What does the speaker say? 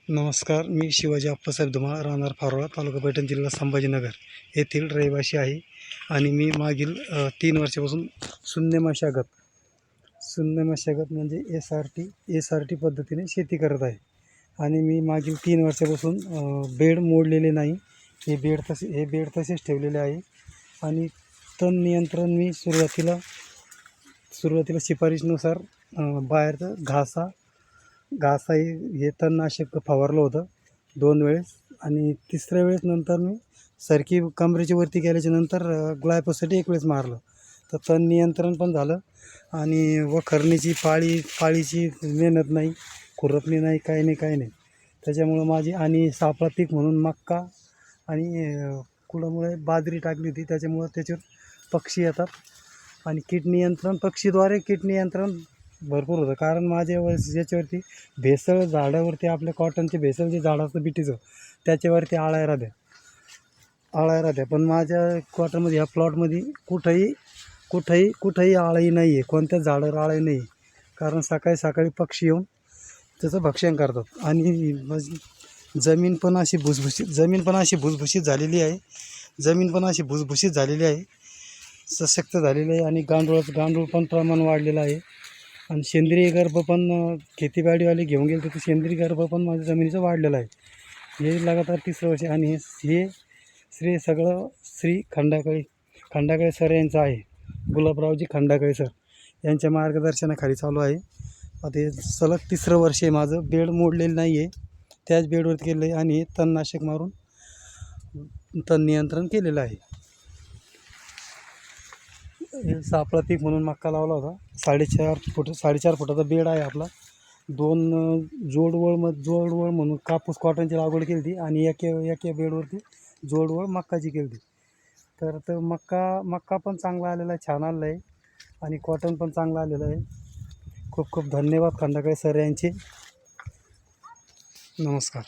नमस्कार. मी शिवाजी आप्पासाहेब धुमाळ, राहणार फारोळा, तालुका पैठण, जिल्हा संभाजीनगर येथील रहिवासी आहे. आणि मी मागील 3 वर्षापासून शून्य मशागत म्हणजे एस आर टी पद्धतीने शेती करत आहे. आणि मी मागील 3 वर्षापासून बेड मोडलेले नाही. हे बेड तसेच ठेवलेले आहे. आणि तण नियंत्रण मी सुरुवातीला शिफारशीनुसार बाहेरचं घासाही हे तणनाशक फवारलं होतं 2 वेळेस. आणि तिसऱ्या वेळेस नंतर मी सरकी कमरेची वरती केल्याच्या नंतर ग्लायफोसेट 1 वेळेस मारलं. तर तण नियंत्रण पण झालं आणि वखरणीची पाळीची मेहनत नाही, खुरपणी नाही, काही नाही. त्याच्यामुळं माझी आणि सापळा पीक म्हणून मक्का आणि कुडामुळे बाजरी टाकली होती. त्याच्यामुळं त्याच्यावर पक्षी येतात आणि पक्षीद्वारे कीड नियंत्रण भरपूर होतं. कारण माझ्या याच्यावरती भेसळ झाडावरती आपल्या कॉटनचे भेसळ जे झाड असतं बिटीचं त्याच्यावरती आळ्या राहत्या. पण माझ्या कॉटनमध्ये ह्या प्लॉटमध्ये कुठंही आळी नाही आहे, कोणत्याच झाडावर आळी नाही. कारण सकाळी पक्षी येऊन त्याचं भक्षण करतात. आणि जमीन पण अशी भुसभुशीत झालेली आहे. सशक्त झालेली आहे. आणि गांडूळ पण प्रमाण वाढलेलं आहे. आणि सेंद्रिय गर्भ पण खेतीबाडीवाले घेऊन गेले तर सेंद्रिय गर्भ पण माझ्या जमिनीचं वाढलेलं आहे. हे लगातार 3रं वर्ष. आणि हे श्री खंडाकळे सर यांचं आहे. गुलाबरावजी खंडाकळे सर यांच्या मार्गदर्शनाखाली चालू आहे. आता हे सलग 3रं वर्ष आहे माझं. बेड मोडलेलं नाही आहे, त्याच बेडवरती केलं आहे. आणि हे तणनाशक मारून तण नियंत्रण केलेलं आहे. हे सापळा पीक म्हणून मक्का लावला होता. 4.5 फुटाचा बेड आहे आपला. 2 जोडवळ म्हणून कापूस कॉटनची लागवड केली होती. आणि एका बेडवरती जोडवळ मक्काची केली होती. तर मक्का पण चांगला आलेला आहे, छान आलेला आहे. आणि कॉटन पण चांगलं आलेलं आहे. खूप खूप धन्यवाद खंडाकळे सर यांचे. नमस्कार.